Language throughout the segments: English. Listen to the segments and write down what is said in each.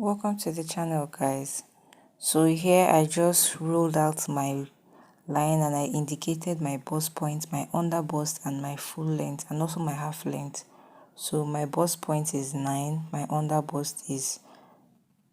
Welcome to the channel, guys. So here I just rolled out my line and I indicated my bust point, my under bust, and my full length, and also my half length. So my bust point is 9, my under bust is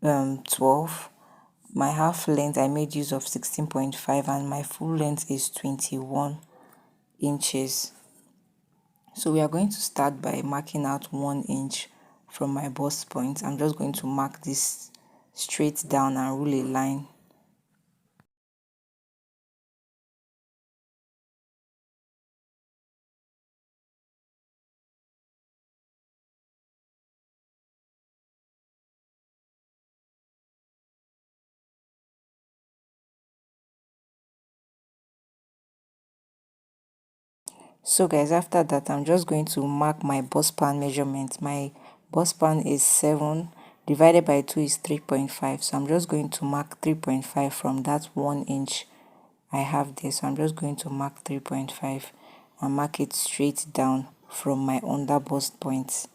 12, my half length I made use of 16.5, and my full length is 21 inches. So we are going to start by marking out 1 inch from my bust point. I'm just going to mark this straight down and rule a line. So guys, after that I'm just going to mark my bust pan measurement. My bust pan is 7 divided by 2 is 3.5, so I'm just going to mark 3.5 from that 1 inch I have there. So I'm just going to mark 3.5 and mark it straight down from my under bust point.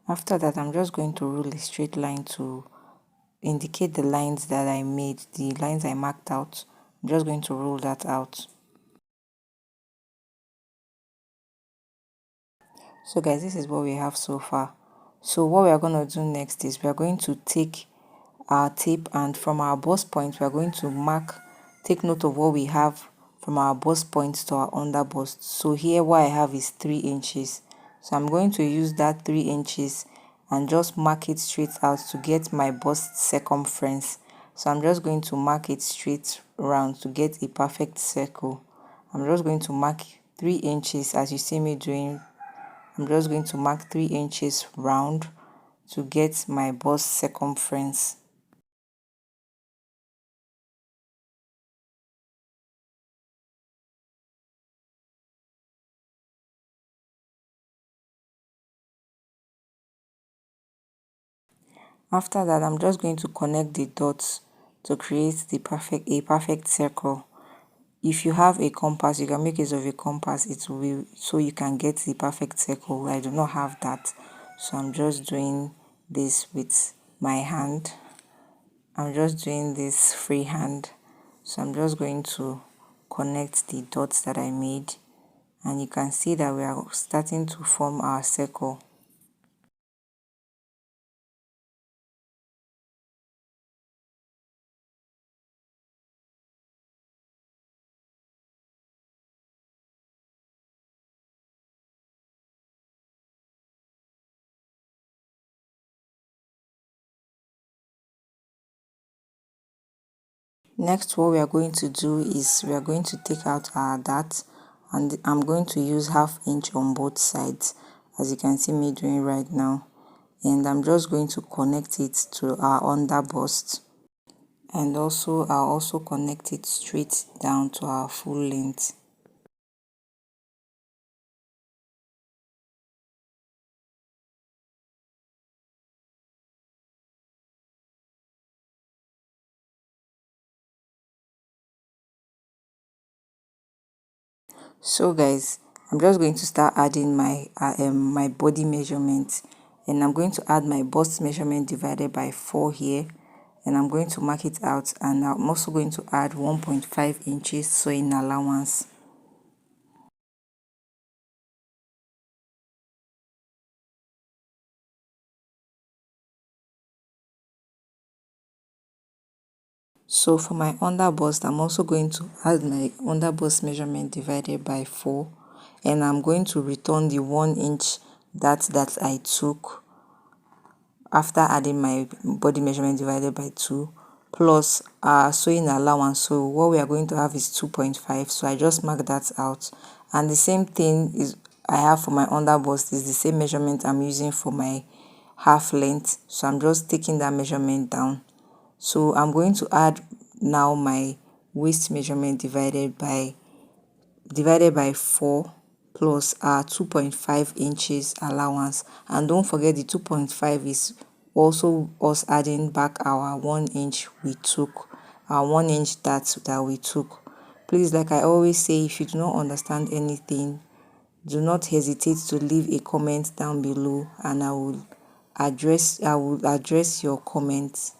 After that, I'm just going to rule a straight line to indicate the lines that I made, the lines I marked out. I'm just going to rule that out. So guys, this is what we have so far. So what we are going to do next is we are going to take our tape, and from our bust point we are going to take note of what we have from our bust point to our under bust. So here what I have is 3 inches. So I'm going to use that 3 inches and just mark it straight out to get my bust circumference. So I'm just going to mark it straight round to get a perfect circle. I'm just going to mark 3 inches as you see me doing. I'm just going to mark 3 inches round to get my bust circumference. After that, I'm just going to connect the dots to create a perfect circle. If you have a compass, you can make use of a compass. It will so you can get the perfect circle. I do not have that, so I'm just doing this with my hand. I'm just doing this freehand. So I'm just going to connect the dots that I made, and you can see that we are starting to form our circle. Next, what we are going to do is we are going to take out our dart, and I'm going to use 1/2 inch on both sides as you can see me doing right now, and I'm just going to connect it to our under bust, and also I'll also connect it straight down to our full length. So guys, I'm just going to start adding my body measurement, and I'm going to add my bust measurement divided by 4 here, and I'm going to mark it out, and I'm also going to add 1.5 inches sewing allowance. So for my under bust, I'm also going to add my under bust measurement divided by 4, and I'm going to return the 1 inch that I took after adding my body measurement divided by 2 plus our sewing allowance. So what we are going to have is 2.5, so I just mark that out, and the same thing is I have for my under bust is the same measurement I'm using for my half length, so I'm just taking that measurement down. So I'm going to add now my waist measurement divided by 4 plus our 2.5 inches allowance, and don't forget the 2.5 is also us adding back our 1 inch we took, our 1 inch that we took. Please, like I always say, if you do not understand anything, do not hesitate to leave a comment down below, and I will address your comments.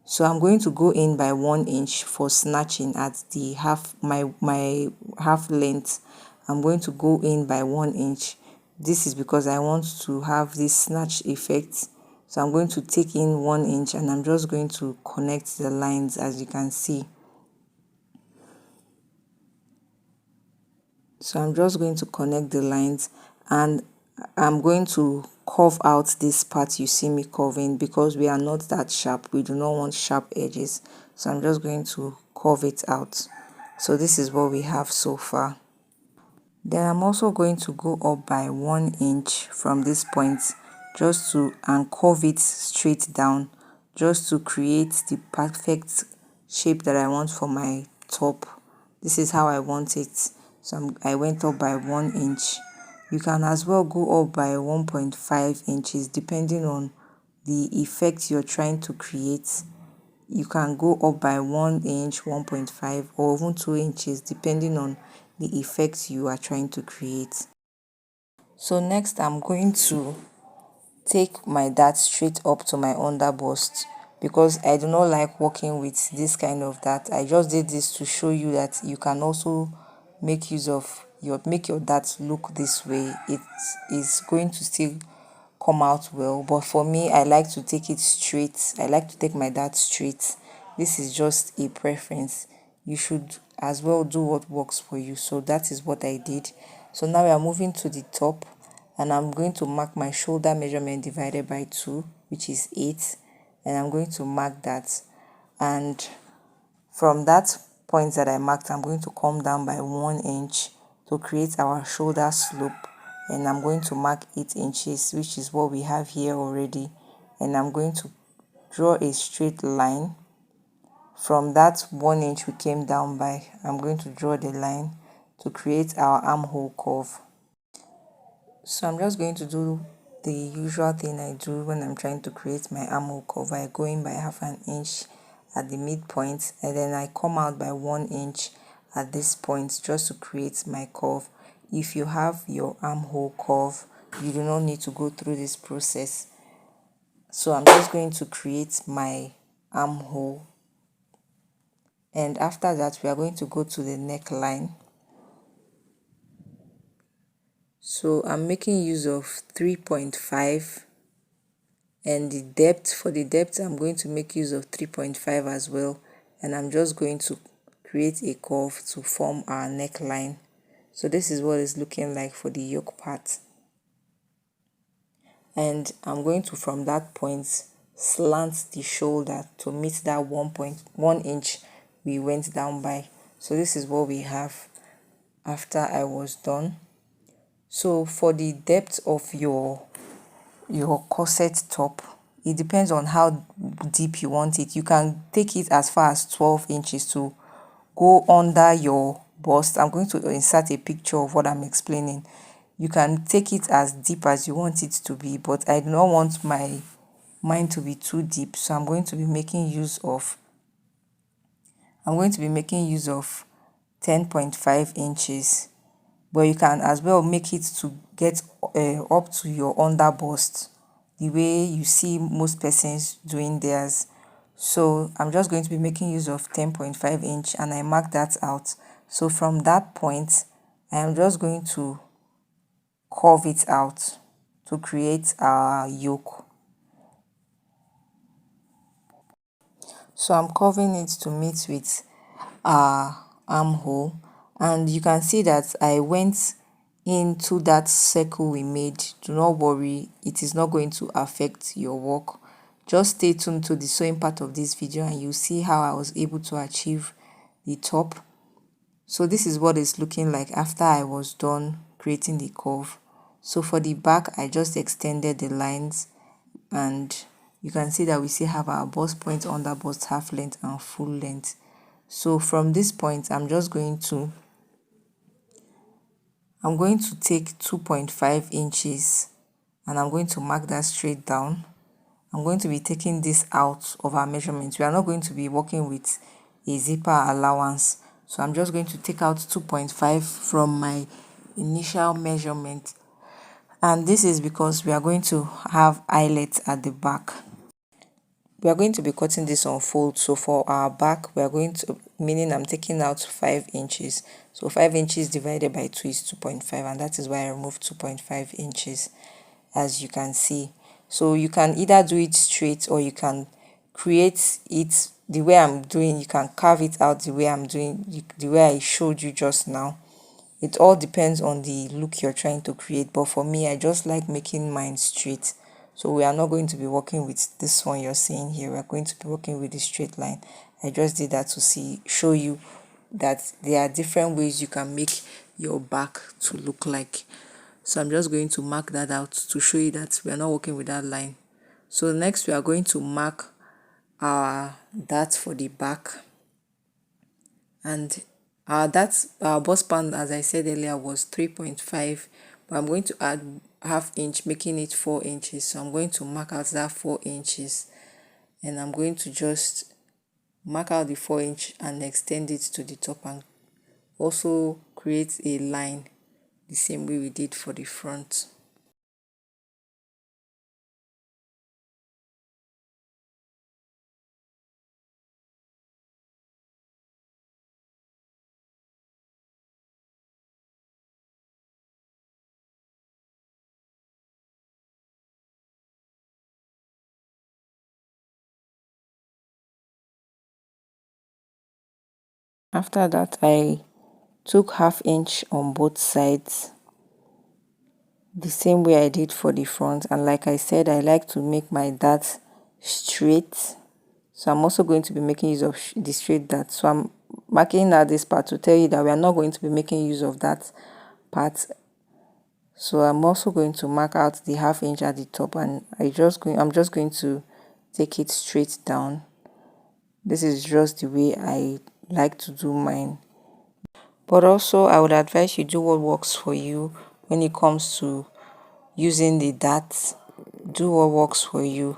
So I'm going to go in by 1 inch for snatching at the my half length. I'm going to go in by 1 inch. This is because I want to have this snatch effect. So I'm going to take in 1 inch, and I'm just going to connect the lines, as you can see. So I'm just going to connect the lines, and I'm going to curve out this part you see me curving, because we are not that sharp. We do not want sharp edges. So I'm just going to curve it out. So this is what we have so far. Then I'm also going to go up by 1 inch from this point, and curve it straight down, just to create the perfect shape that I want for my top. This is how I want it. So I went up by 1 inch. You can as well go up by 1.5 inches depending on the effect you're trying to create. You can go up by 1 inch, 1.5, or even 2 inches depending on the effect you are trying to create. So next, I'm going to take my dart straight up to my under bust, because I do not like working with this kind of dart. I just did this to show you that you can also make use of make your dart look this way. It is going to still come out well, but for me, I like to take it straight. I like to take my dart straight. This is just a preference. You should as well do what works for you. So that is what I did. So now we are moving to the top, and I'm going to mark my shoulder measurement divided by 2, which is 8, and I'm going to mark that. And from that point that I marked, I'm going to come down by 1 inch to create our shoulder slope, and I'm going to mark 8 inches, which is what we have here already. And I'm going to draw a straight line from that 1 inch we came down by. I'm going to draw the line to create our armhole curve. So I'm just going to do the usual thing I do when I'm trying to create my armhole curve. I go in by half an inch at the midpoint, and then I come out by 1 inch at this point, just to create my curve. If you have your armhole curve, you do not need to go through this process. So I'm just going to create my armhole, and after that we are going to go to the neckline. So I'm making use of 3.5, and for the depth I'm going to make use of 3.5 as well, and I'm just going to create a curve to form our neckline. So this is what it's looking like for the yoke part, and I'm going to, from that point, slant the shoulder to meet that 1.1 inch we went down by. So this is what we have after I was done. So for the depth of your corset top, it depends on how deep you want it. You can take it as far as 12 inches to go under your bust. I'm going to insert a picture of what I'm explaining. You can take it as deep as you want it to be, but I do not want mine to be too deep, so I'm going to be making use of 10.5 inches. But you can as well make it to get up to your under bust, the way you see most persons doing theirs. So I'm just going to be making use of 10.5 inch, and I mark that out. So from that point, I am just going to curve it out to create our yoke. So I'm curving it to meet with our armhole, and you can see that I went into that circle we made. Do not worry, it is not going to affect your work. Just stay tuned to the sewing part of this video, and you'll see how I was able to achieve the top. So this is what it's looking like after I was done creating the curve. So for the back, I just extended the lines, and you can see that we still have our bust point, under bust, half length, and full length. So from this point, I'm going to take 2.5 inches, and I'm going to mark that straight down. I'm going to be taking this out of our measurements. We are not going to be working with a zipper allowance. So I'm just going to take out 2.5 from my initial measurement, and this is because we are going to have eyelets at the back. We are going to be cutting this on fold, so for our back we are going to, meaning I'm taking out 5 inches, so 5 inches divided by 2 is 2.5, and that is why I removed 2.5 inches, as you can see. So you can either do it straight, or you can create it the way I'm doing. You can carve it out the way I'm doing, the way I showed you just now. It all depends on the look you're trying to create, but for me, I just like making mine straight. So we are not going to be working with this one you're seeing here. We're going to be working with the straight line. I just did that to show you that there are different ways you can make your back to look like. So I'm just going to mark that out to show you that we are not working with that line. So next we are going to mark our that for the back, and that's our bust span, as I said earlier, was 3.5, but I'm going to add half inch, making it 4 inches. So I'm going to mark out that 4 inches, and I'm going to just mark out the 4 inch and extend it to the top, and also create a line the same way we did for the front. After that, I took half inch on both sides, the same way I did for the front. And like I said, I like to make my dart straight, so I'm also going to be making use of the straight dart. So I'm marking out this part to tell you that we are not going to be making use of that part. So I'm also going to mark out the half inch at the top, and I'm just going to take it straight down. This is just the way I like to do mine. But also, I would advise you do what works for you when it comes to using the dart. Do what works for you.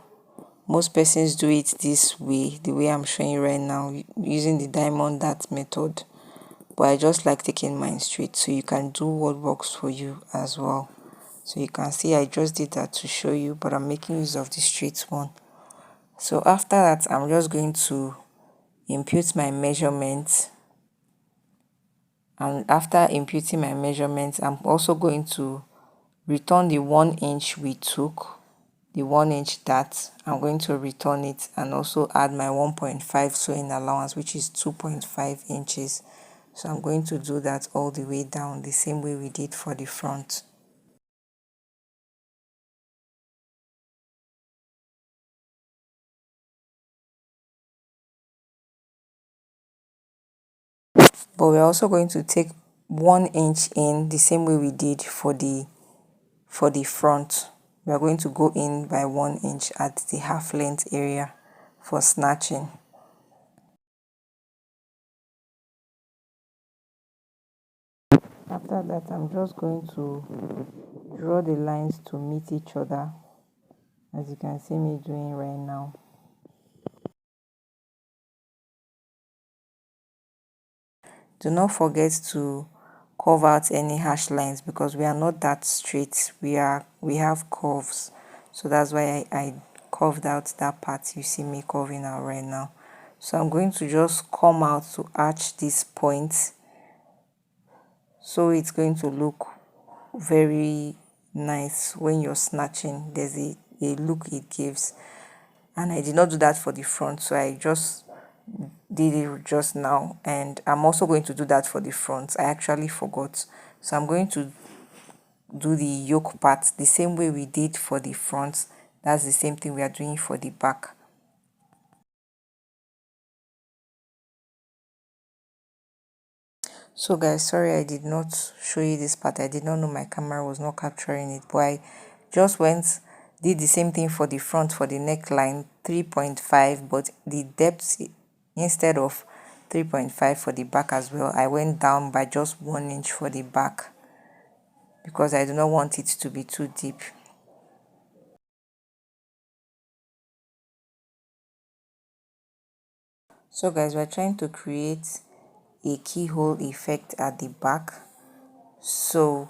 Most persons do it this way, the way I'm showing you right now, using the diamond dart method. But I just like taking mine straight, so you can do what works for you as well. So you can see I just did that to show you, but I'm making use of the straight one. So after that, I'm just going to impute my measurements, and after imputing my measurements, I'm also going to return the 1 inch we took, the 1 inch dart. I'm going to return it and also add my 1.5 sewing allowance, which is 2.5 inches. So I'm going to do that all the way down, the same way we did for the front. But we're also going to take 1 inch in, the same way we did for the front. We are going to go in by 1 inch at the half length area for snatching. After that, I'm just going to draw the lines to meet each other, as you can see me doing right now. Do not forget to curve out any hash lines, because we are not that straight. We have curves, so that's why I curved out that part you see me curving out right now. So I'm going to just come out to arch this point, so it's going to look very nice when you're snatching. There's a look it gives, and I did not do that for the front, so I just did it just now, and I'm also going to do that for the front. I actually forgot, so I'm going to do the yoke part the same way we did for the front. That's the same thing we are doing for the back. So guys, sorry I did not show you this part. I did not know my camera was not capturing it, but I just did the same thing for the front, for the neckline, 3.5, but the depth, instead of 3.5 for the back as well, I went down by just 1 inch for the back, because I do not want it to be too deep. So guys, we're trying to create a keyhole effect at the back. So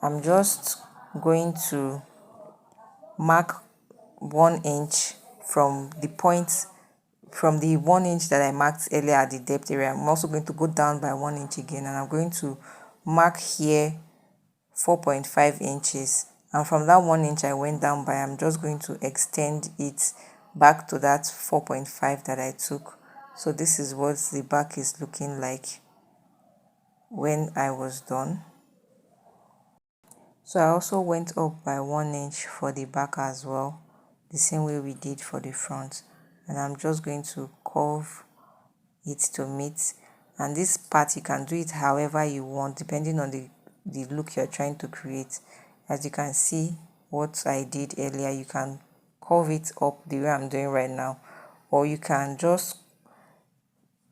I'm just going to mark 1 inch from the point, from the 1 inch that I marked earlier at the depth area. I'm also going to go down by 1 inch again, and I'm going to mark here 4.5 inches, and from that 1 inch I went down by, I'm just going to extend it back to that 4.5 that I took. So this is what the back is looking like when I was done. So I also went up by 1 inch for the back as well, the same way we did for the front, and I'm just going to curve it to meet. And this part, you can do it however you want depending on the look you're trying to create. As you can see what I did earlier, you can curve it up the way I'm doing right now, or you can just,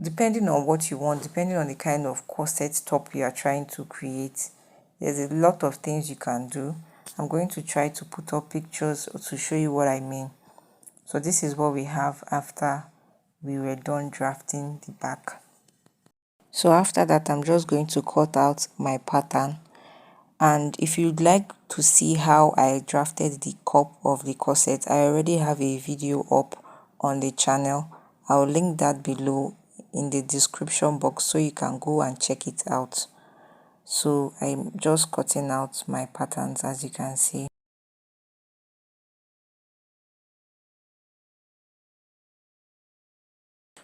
depending on what you want, depending on the kind of corset top you are trying to create, there's a lot of things you can do. I'm going to try to put up pictures to show you what I mean. So this is what we have after we were done drafting the back. So after that, I'm just going to cut out my pattern. And if you'd like to see how I drafted the cup of the corset, I already have a video up on the channel. I'll link that below in the description box so you can go and check it out. So I'm just cutting out my patterns, as you can see.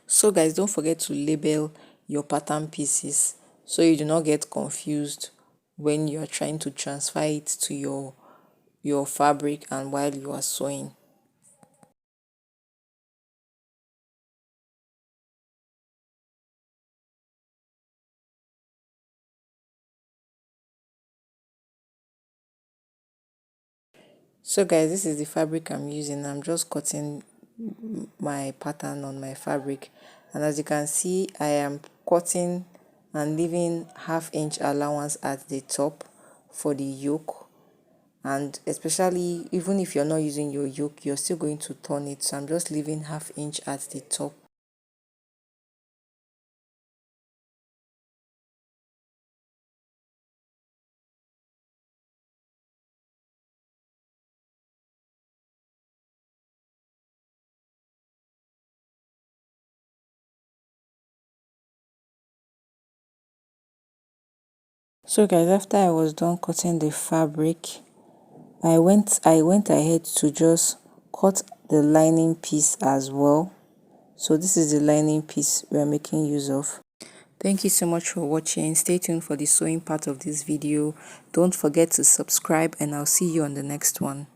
So guys, don't forget to label your pattern pieces so you do not get confused when you're trying to transfer it to your fabric and while you are sewing. So guys, this is the fabric I'm using. I'm just cutting my pattern on my fabric, and as you can see, I am cutting and leaving 1/2 inch allowance at the top for the yoke. And especially even if you're not using your yoke, you're still going to turn it, so I'm just leaving 1/2 inch at the top. So guys, after I was done cutting the fabric, I went ahead to just cut the lining piece as well. So this is the lining piece we are making use of. Thank you so much for watching. Stay tuned for the sewing part of this video. Don't forget to subscribe, and I'll see you on the next one.